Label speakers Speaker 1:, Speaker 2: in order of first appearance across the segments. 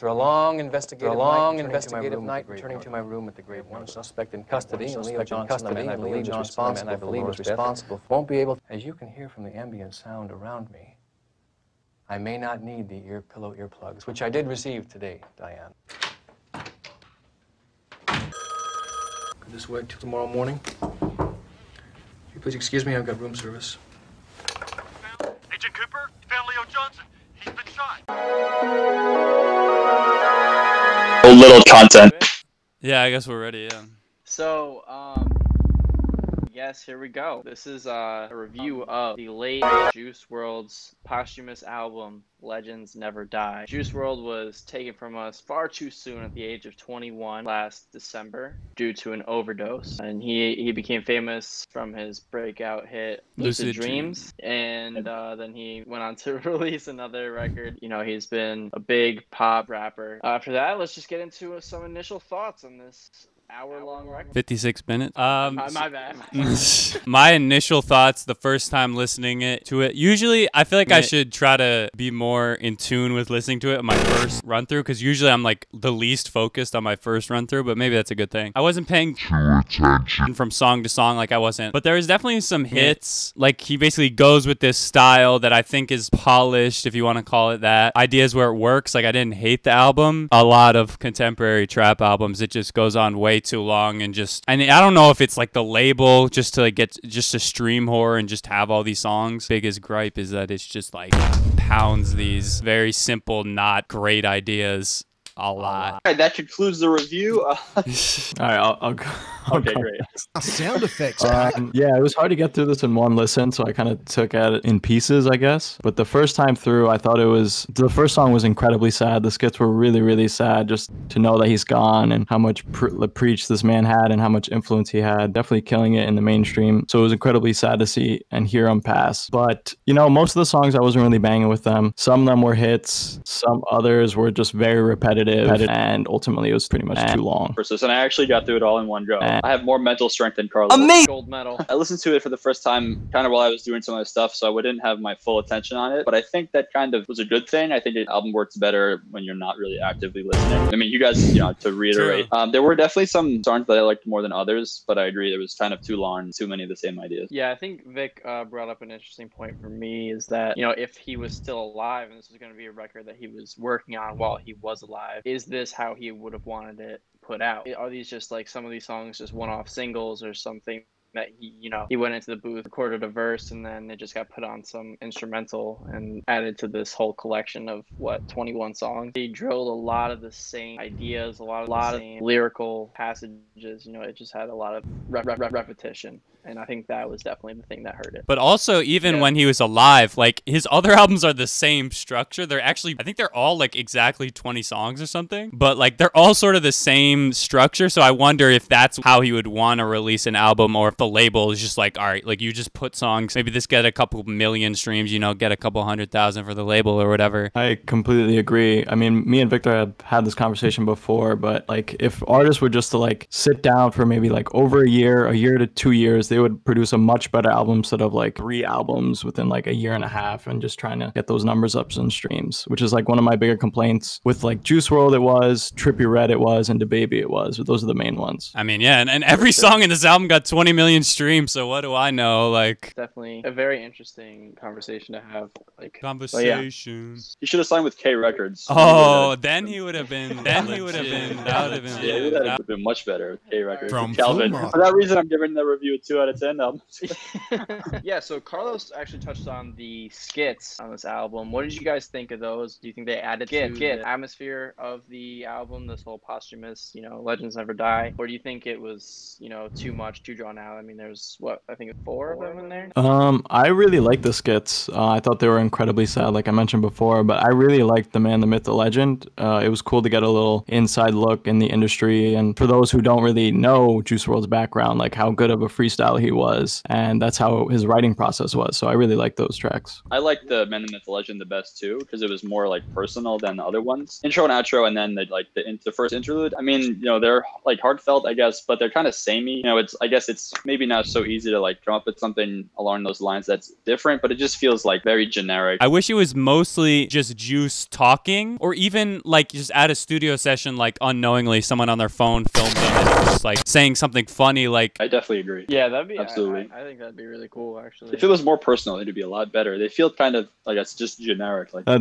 Speaker 1: After a long investigative night, returning to my room at the Great One suspect in custody, and Leo Johnson, the man I believe is responsible, won't be able. As you can hear from the ambient sound around me, I may not need the pillow earplugs, which I did receive today, Diane. Could this wait till tomorrow morning? Will you please excuse me? I've got room service.
Speaker 2: Agent Cooper, you found Leo Johnson. He's been shot.
Speaker 3: A little content.
Speaker 4: Yeah, I guess we're ready, yeah.
Speaker 5: So, yes, here we go. This is a review of the late Juice WRLD's posthumous album, Legends Never Die. Juice WRLD was taken from us far too soon at the age of 21 last December due to an overdose. And he became famous from his breakout hit Lucid Dreams. And then he went on to release another record. You know, he's been a big pop rapper. After that, let's just get into some initial thoughts on this hour-long record.
Speaker 4: 56 minutes.
Speaker 5: My bad.
Speaker 4: My initial thoughts the first time listening to it. Usually, I feel like I should try to be more in tune with listening to it in my first run-through, because usually I'm like the least focused on my first run-through, but maybe that's a good thing. I wasn't paying attention from song to song like I wasn't. But there was definitely some hits. Like, he basically goes with this style that I think is polished, if you want to call it that. Ideas where it works. Like, I didn't hate the album. A lot of contemporary trap albums, it just goes on way too long, and I don't know if it's like the label just to like get just a stream whore and just have all these songs. Biggest gripe is that it's just like pounds these very simple, not great ideas a lot.
Speaker 3: All right, that concludes the review.
Speaker 6: All right, I'll go.
Speaker 3: Okay, great.
Speaker 7: Sound effects.
Speaker 6: Yeah, it was hard to get through this in one listen, so I kind of took at it in pieces, I guess. But the first time through, I thought the first song was incredibly sad. The skits were really, really sad, just to know that he's gone and how much preach this man had and how much influence he had. Definitely killing it in the mainstream. So it was incredibly sad to see and hear him pass. But, you know, most of the songs I wasn't really banging with them. Some of them were hits. Some others were just very repetitive. And ultimately, it was pretty much too long.
Speaker 3: And I actually got through it all in one go. I have more mental strength than Carlos.
Speaker 5: Amazing! Gold medal.
Speaker 3: I listened to it for the first time kind of while I was doing some of my stuff, so I wouldn't have my full attention on it. But I think that kind of was a good thing. I think the album works better when you're not really actively listening. I mean, you guys, you know, to reiterate, there were definitely some songs that I liked more than others, but I agree it was kind of too long, too many of the same ideas.
Speaker 5: Yeah, I think Vic brought up an interesting point for me, is that, you know, if he was still alive and this was going to be a record that he was working on while he was alive, is this how he would have wanted it put out? Are these just like some of these songs just one-off singles or something that he went into the booth, recorded a verse, and then it just got put on some instrumental and added to this whole collection of 21 songs? He drilled a lot of the same ideas, a lot of the same lyrical passages. You know, it just had a lot of repetition. And I think that was definitely the thing that hurt it.
Speaker 4: But also, even when he was alive, like, his other albums are the same structure. They're actually, I think they're all, like, exactly 20 songs or something. But, like, they're all sort of the same structure. So I wonder if that's how he would want to release an album, or if the label is just like, all right, like, you just put songs, maybe this get a couple million streams, you know, get a couple 100,000 for the label or whatever.
Speaker 6: I completely agree. I mean, me and Victor have had this conversation before, but, like, if artists were just to, like, sit down for maybe, like, over a year to 2 years, they would produce a much better album instead of like 3 albums within like a year and a half and just trying to get those numbers up in streams, which is like one of my bigger complaints with like Juice WRLD. It was Trippie Redd, it was, and DaBaby it was. Those are the main ones.
Speaker 4: I mean, yeah, and every song in this album got 20 million streams, so what do I know? Like,
Speaker 5: definitely a very interesting conversation to have. Like,
Speaker 4: conversation.
Speaker 3: Yeah. He should have signed with K Records.
Speaker 4: Oh, then he would have been. That would have been.
Speaker 3: Yeah, that would have been much better with K Records.
Speaker 7: From
Speaker 3: Calvin. For that reason, I'm giving the review a 2 out of 10.
Speaker 5: Yeah, so Carlos actually touched on the skits on this album. What did you guys think of those? Do you think they added to the atmosphere of the album, this whole posthumous, you know, Legends Never Die? Or do you think it was, you know, too much, too drawn out? I mean, there's, I think 4 of them in there?
Speaker 6: I really liked the skits. I thought they were incredibly sad, like I mentioned before, but I really liked the man, the myth, the legend. It was cool to get a little inside look in the industry, and for those who don't really know Juice WRLD's background, like how good of a freestyle he was, and that's how his writing process was. So I really like those tracks.
Speaker 3: I like the Man, the Myth, the Legend the best too, because it was more like personal than the other ones. Intro and outro, and then the first interlude. I mean, you know, they're like heartfelt, I guess, but they're kind of samey. You know, I guess it's maybe not so easy to like come up with something along those lines that's different, but it just feels like very generic.
Speaker 4: I wish it was mostly just Juice talking, or even like just at a studio session, like unknowingly someone on their phone filmed them and just like saying something funny. Like,
Speaker 3: I definitely agree.
Speaker 5: Yeah, that'd be
Speaker 3: absolutely.
Speaker 5: I think that'd be really cool, actually.
Speaker 3: If it was more personal, it'd be a lot better. They feel kind of like it's just generic. Like
Speaker 6: I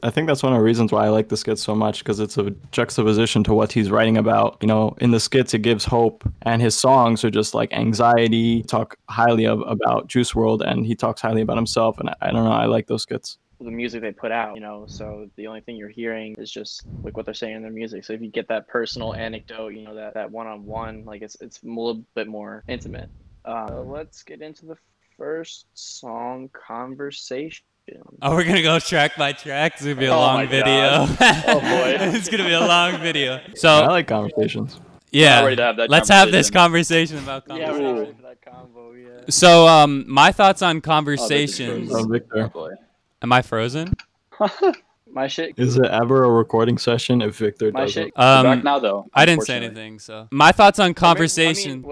Speaker 6: think that's one of the reasons why I like the skits so much, because it's a juxtaposition to what he's writing about. You know, in the skits it gives hope, and his songs are just like anxiety. Talk highly about Juice WRLD, and he talks highly about himself. And I don't know, I like those skits.
Speaker 5: The music they put out, so the only thing you're hearing is just like what they're saying in their music. So if you get that personal anecdote, that one-on-one, like it's a little bit more intimate. Let's get into the first song, Conversation.
Speaker 4: oh, we're gonna go track by track. It's gonna be a long video.
Speaker 3: Oh boy.
Speaker 4: It's gonna be a long video. So
Speaker 6: I like Conversations.
Speaker 4: yeah,
Speaker 3: We're ready to have that
Speaker 4: let's have this conversation about
Speaker 5: Yeah,
Speaker 4: conversation.
Speaker 5: we're ready for that combo. Yeah.
Speaker 4: So my thoughts on Conversations.
Speaker 6: Oh, Victor.
Speaker 3: boy.
Speaker 4: Am I frozen?
Speaker 5: My shit.
Speaker 6: Is it ever a recording session if Victor
Speaker 5: My
Speaker 6: does
Speaker 5: shit.
Speaker 6: it?
Speaker 3: We're back now though.
Speaker 4: I didn't say
Speaker 3: unfortunately.
Speaker 4: anything. So my thoughts on Conversation.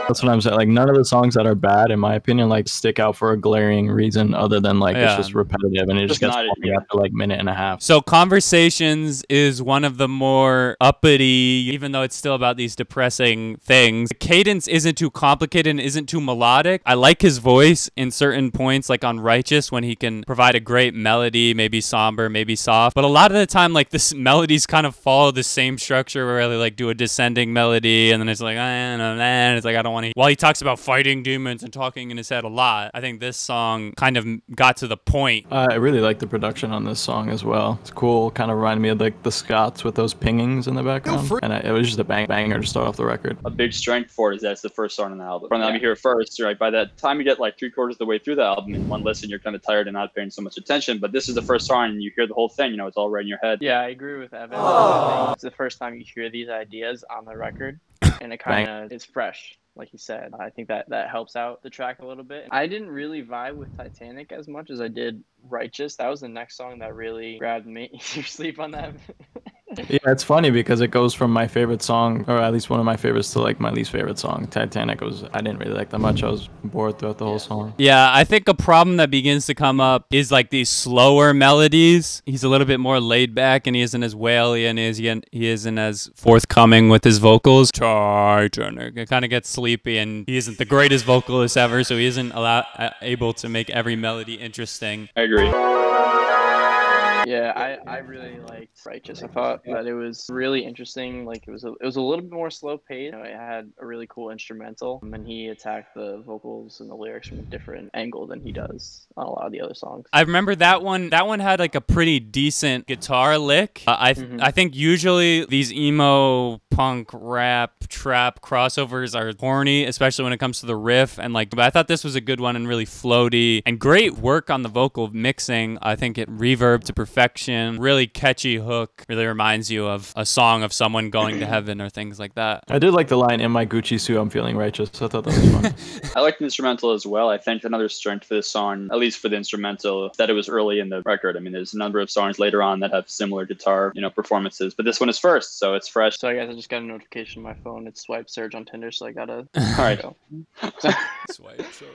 Speaker 6: That's what I'm saying. Like, none of the songs that are bad, in my opinion, like stick out for a glaring reason other than like
Speaker 4: Yeah.
Speaker 6: it's just repetitive and it just
Speaker 3: Just
Speaker 6: gets
Speaker 3: not-
Speaker 6: boring after like minute and a half.
Speaker 4: So Conversations is one of the more uppity, even though it's still about these depressing things. The cadence isn't too complicated and isn't too melodic. I like his voice in certain points, like on Righteous, when he can provide a great melody, maybe somber, maybe soft. But a lot of the time, like, this melodies kind of follow the same structure where they like do a descending melody and then it's like, and it's like, I don't want to. While he talks about fighting demons and talking in his head a lot, I think this song kind of got to the point.
Speaker 6: I really like the production on this song as well. It's cool. Kind of reminded me of like the Scots with those pingings in the background. And it was just a banger to start off the record.
Speaker 3: A big strength for it is that it's the first song on the album. From the time you hear it first, right? By that time you get like 3/4 of the way through the album in one listen, you're kind of tired and not paying so much attention. But this is the first song and you hear the whole thing, it's all right in your head.
Speaker 5: Yeah, I agree with Evan. I think it's the first time you hear these ideas on the record, and it kind of is fresh. Like you said, I think that helps out the track a little bit. I didn't really vibe with Titanic as much as I did Righteous. That was the next song that really grabbed me. You sleep on that?
Speaker 6: Yeah, it's funny because it goes from my favorite song, or at least one of my favorites, to like my least favorite song. Titanic I didn't really like that much. I was bored throughout the whole song.
Speaker 4: Yeah, I think a problem that begins to come up is like these slower melodies. He's a little bit more laid back and he isn't as waily and he isn't as forthcoming with his vocals. Titanic. It kind of gets sleepy and he isn't the greatest vocalist ever, so he isn't able to make every melody interesting.
Speaker 3: I agree.
Speaker 5: Yeah, I really liked Righteous. I thought that it was really interesting. Like it was a little bit more slow paced. It had a really cool instrumental, and he attacked the vocals and the lyrics from a different angle than he does on a lot of the other songs.
Speaker 4: I remember that one. That one had like a pretty decent guitar lick. I think usually these emo punk rap trap crossovers are corny, especially when it comes to the riff. And like, but I thought this was a good one and really floaty and great work on the vocal mixing. I think it reverbed to perfection. Really catchy hook. Really reminds you of a song of someone going to heaven or things like that.
Speaker 6: I did like the line, "In my Gucci suit, I'm feeling righteous." I thought that was fun.
Speaker 3: I like the instrumental as well. I think another strength for this song, at least for the instrumental, that it was early in the record. I mean, there's a number of songs later on that have similar guitar, performances, but this one is first, so it's fresh.
Speaker 5: So I guess I just got a notification on my phone. It's swipe surge on Tinder, so I gotta.
Speaker 3: All right.
Speaker 4: Swipe surge.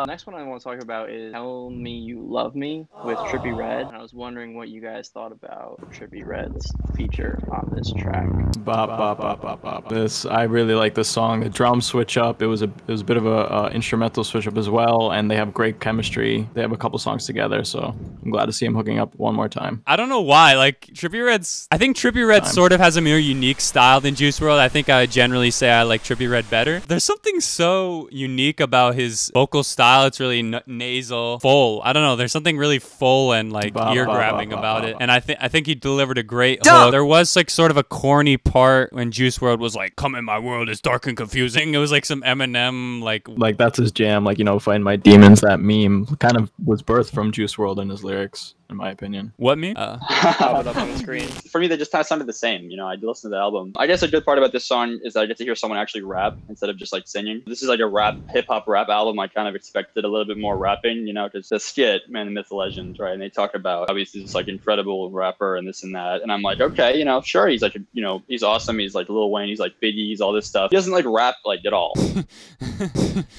Speaker 5: Next one I want to talk about is Tell Me You Love Me with Trippie Redd. And I was wondering what you guys thought about Trippie Redd's feature on this track.
Speaker 6: Bop, bop, bop, bop, bop. I really like this song. The drums switch up. It was a bit of a instrumental switch up as well, and they have great chemistry. They have a couple songs together, so I'm glad to see him hooking up one more time.
Speaker 4: I don't know why. Like I think Trippie Redd sort of has a more unique style than Juice WRLD. I think I would generally say I like Trippie Redd better. There's something so unique about his vocal style. It's really nasal, full. I don't know. There's something really full and like ear grabbing about it. And I think he delivered a great hook. There was like sort of a corny part when Juice WRLD was like, "Come in my world, it's dark and confusing." It was like some Eminem
Speaker 6: like that's his jam. Like, fighting my demons. That meme kind of was birthed from Juice WRLD and his lyrics. in my opinion.
Speaker 4: What meme?
Speaker 5: Pop it up on the screen.
Speaker 3: For me, they just kind of sounded the same. You know, I listen to the album. I guess a good part about this song is that I get to hear someone actually rap instead of just like singing. This is like a hip hop rap album. I kind of expected a little bit more rapping, you know, because the skit, Man, the Myth, Legend, right? And they talk about obviously this like incredible rapper and this and that. And I'm like, okay, you know, sure, he's like, you know, he's awesome. He's like Lil Wayne. He's like Biggie. He's all this stuff. He doesn't like rap like at all.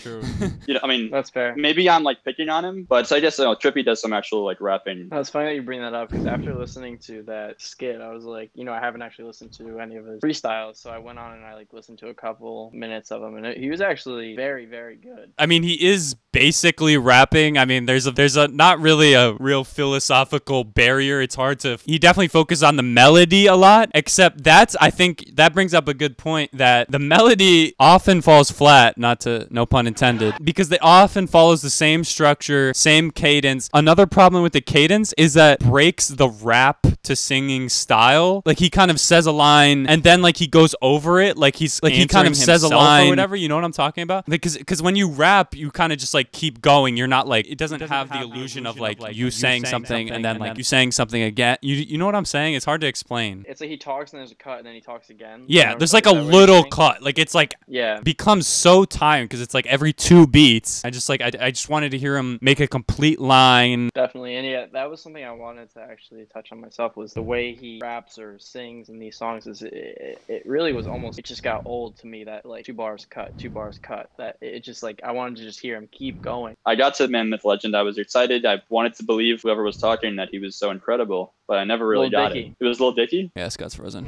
Speaker 4: True.
Speaker 3: You know, I mean,
Speaker 5: That's fair.
Speaker 3: maybe I'm like picking on him, but so I guess Trippy does some actual like rapping.
Speaker 5: That's funny that you bring that up because after listening to that skit, I was like, you know, I haven't actually listened to any of his freestyles, so I went on and I like listened to a couple minutes of him, and he was actually very, very good.
Speaker 4: I mean, he is basically rapping. I mean, there's a not really a real philosophical barrier. It's hard to. He definitely focuses on the melody a lot, except I think that brings up a good point that the melody often falls flat. No pun intended, because they often follows the same structure, same cadence. Another problem with the cadence is that breaks the rap to singing style. Like he kind of says a line and then like he goes over it, like he's like he kind of says a line or whatever. You know what I'm talking about? Because when you rap, you kind of just like keep going. You're not like it doesn't have the illusion of like you saying something and then like you saying something again. You know what I'm saying? It's hard to explain.
Speaker 5: It's like he talks and there's a cut and then he talks again.
Speaker 4: Yeah, there's like a little cut. Like it's like becomes so tiring because it's like every 2 beats. I just wanted to hear him make a complete line.
Speaker 5: Definitely, and yeah, that was something I wanted to actually touch on myself was the way he raps or sings in these songs. It really was almost, it just got old to me that like 2 bars cut, that it just like I wanted to just hear him keep going.
Speaker 3: I got to Man, Myth, Legend. I was excited. I wanted to believe whoever was talking that he was so incredible, but I never really got it. It was Lil Dicky?
Speaker 4: Yeah, Scott's frozen.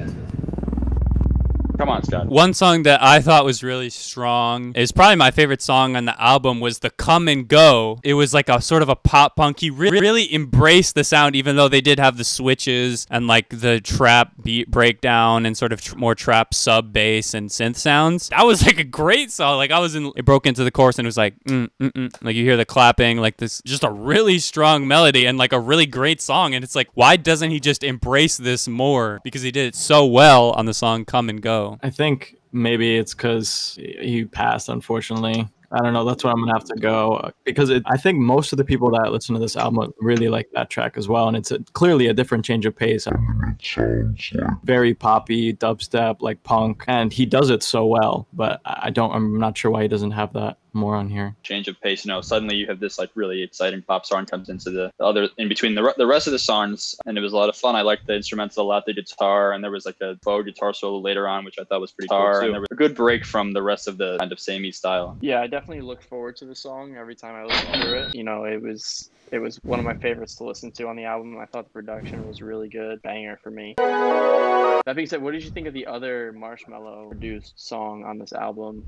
Speaker 3: Come on, Scott.
Speaker 4: One song that I thought was really strong is probably my favorite song on the album was the Come and Go. It was like a sort of a pop punk. He really embraced the sound, even though they did have the switches and like the trap beat breakdown and sort of more trap sub bass and synth sounds. That was like a great song. Like it broke into the chorus and it was like, like you hear the clapping, like this, just a really strong melody and like a really great song. And it's like, why doesn't he just embrace this more? Because he did it so well on the song Come and Go.
Speaker 6: I think maybe it's because he passed, unfortunately. I don't know. That's where I'm going to have to go because I think most of the people that listen to this album really like that track as well. And it's clearly a different change of pace. Very poppy, dubstep, like punk. And he does it so well, but I'm not sure why he doesn't have that more on here.
Speaker 3: Change of pace, you know, suddenly you have this like really exciting pop song comes into the other in between the rest of the songs, and it was a lot of fun. I liked the instrumental, a lot, the guitar, and there was like a faux guitar solo later on, which I thought was pretty cool too. And there was a good break from the rest of the kind of samey style.
Speaker 5: Yeah, I definitely look forward to the song every time I listen to it. You know, it was one of my favorites to listen to on the album. I thought the production was really good. Banger for me. That being said, what did you think of the other Marshmello produced song on this album,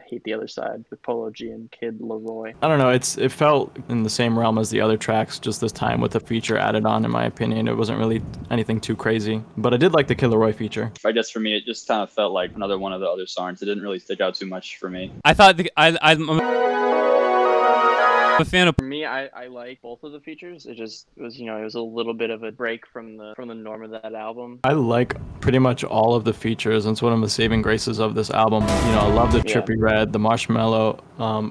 Speaker 5: Hate the Other Side, with Polo G and Kid Laroi?
Speaker 6: I don't know. It felt in the same realm as the other tracks, just this time with a feature added on, in my opinion. It wasn't really anything too crazy, but I did like the Kid Laroi feature.
Speaker 3: I guess for me, it just kind of felt like another one of the other songs. It didn't really stick out too much for me.
Speaker 4: I thought I'm a fan of.
Speaker 5: For me, I like both of the features. It was, you know, it was a little bit of a break from the norm of that album.
Speaker 6: I like pretty much all of the features, and it's one of the saving graces of this album. You know, I love the Trippy Red, the Marshmello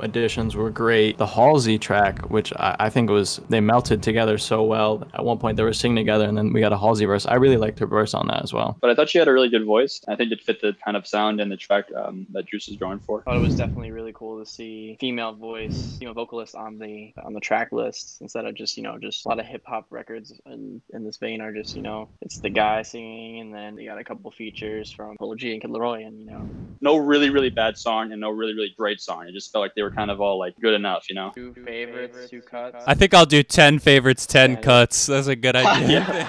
Speaker 6: additions were great. The Halsey track, which I think they melted together so well. At one point they were singing together, and then we got a Halsey verse. I really liked her verse on that as well.
Speaker 3: But I thought she had a really good voice. I think it fit the kind of sound and the track that Juice is going for.
Speaker 5: I thought it was definitely really cool to see female vocalists on the track list instead of just, you know, just a lot of hip hop records in this vein are just, you know, it's the guy singing and then you got a couple features from Polo G and Kid Laroi, and, you know,
Speaker 3: no really, really bad song and no really, really great song. It just felt like they were kind of all like good enough, you know.
Speaker 5: 2 favorites, 2 cuts.
Speaker 4: I think I'll do 10 favorites, 10 cuts. That's a good idea.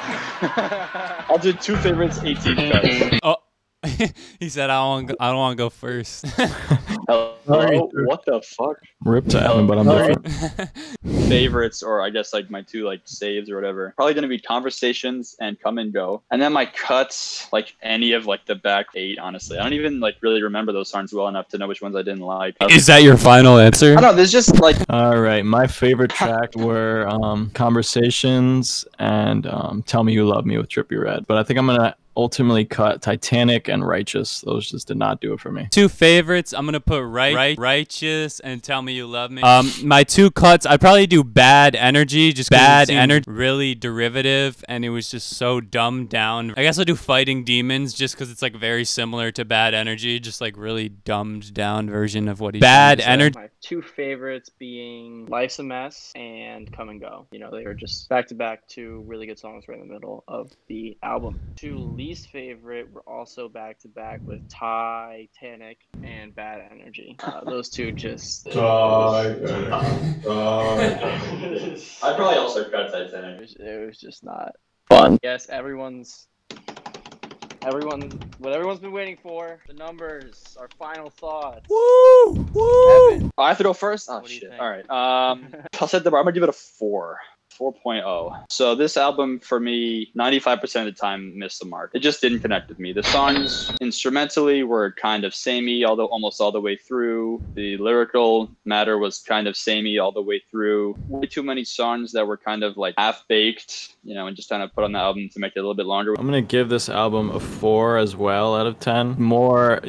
Speaker 3: I'll do 2 favorites, 18 cuts.
Speaker 4: Oh. He said, I don't want to go first.
Speaker 3: Hello? What the fuck?
Speaker 6: Rip to Evan, but I'm different.
Speaker 3: Favorites, or I guess like my 2 like saves or whatever, probably gonna be Conversations and Come and Go. And then my cuts, like any of like the back 8, honestly. I don't even like really remember those songs well enough to know which ones I didn't like.
Speaker 4: Is that your final answer?
Speaker 3: I don't know, there's just like...
Speaker 6: All right, my favorite track were Conversations and Tell Me You Love Me with Trippie Redd. But I think I'm gonna ultimately cut Titanic and Righteous. Those just did not do it for me.
Speaker 4: 2 favorites, I'm gonna put Righteous and Tell Me You Love Me. My 2 cuts, I'd probably do Bad Energy, just Bad Energy, really derivative, and it was just so dumbed down. I guess I'll do Fighting Demons just because it's like very similar to Bad Energy, just like really dumbed down version of what he's Bad Energy.
Speaker 5: My 2 favorites being Life's a Mess and Come and Go. You know, they were just back to back 2 really good songs right in the middle of the album. 2 least favorite were also back to back with Titanic and Bad Energy. Those 2 just.
Speaker 3: I'd probably also cut Titanic.
Speaker 5: It was just not fun. Yes, what everyone's been waiting for. The numbers, our final thoughts.
Speaker 4: Woo!
Speaker 5: Evan,
Speaker 3: I have to go first? Oh,
Speaker 5: what do you
Speaker 3: shit.
Speaker 5: think?
Speaker 3: All right. I'll set the bar. I'm going to give it a 4. 4.0. So this album for me 95% of the time missed the mark. It just didn't connect with me. The songs instrumentally were kind of samey although almost all the way through. The lyrical matter was kind of samey all the way through. Way too many songs that were kind of like half-baked, you know, and just kind of put on the album to make it a little bit longer.
Speaker 6: I'm gonna give this album a 4 as well out of 10.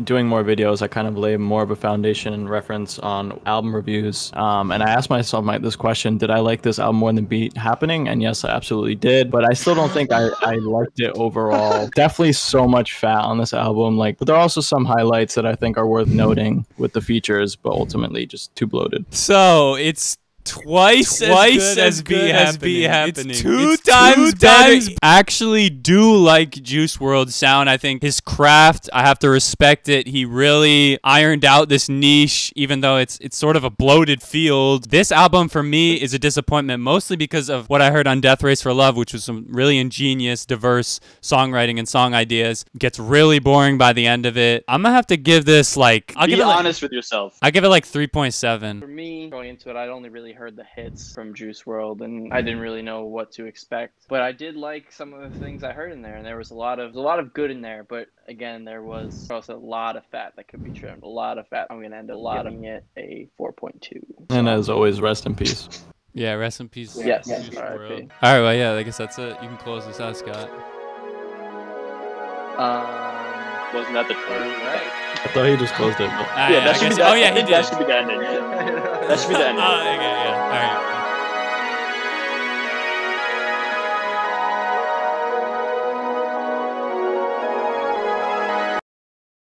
Speaker 6: Doing more videos, I kind of lay more of a foundation and reference on album reviews. And I asked myself this question: did I like this album more than Beat Happening? And yes, I absolutely did. But I still don't think I liked it overall. Definitely so much fat on this album. But there are also some highlights that I think are worth noting with the features, but ultimately just too bloated.
Speaker 4: So it's twice as Be Happening. It's two times better. Actually do like Juice WRLD's sound. I think his craft, I have to respect it. He really ironed out this niche, even though it's sort of a bloated field. This album for me is a disappointment, mostly because of what I heard on Death Race for Love, which was some really ingenious, diverse songwriting and song ideas. It gets really boring by the end of it. I'm gonna have to give this
Speaker 3: Be honest with yourself.
Speaker 4: I give it 3.7.
Speaker 5: For me, going into it, I'd only really heard the hits from Juice WRLD, and I didn't really know what to expect. But I did like some of the things I heard in there, and there was a lot of good in there. But again, there was also a lot of fat that could be trimmed. A lot of fat. I'm gonna end up giving it a 4.2.
Speaker 6: And as always, rest in peace.
Speaker 4: Yeah, rest in peace.
Speaker 5: Yes.
Speaker 4: Juice WRLD. All right, well, yeah, I guess that's it. You can close this out, Scott.
Speaker 3: Wasn't that the trailer?
Speaker 5: Right.
Speaker 6: I thought he just closed it.
Speaker 3: Yeah, that should be the ending. That should be the ending.
Speaker 4: Okay, yeah. All right.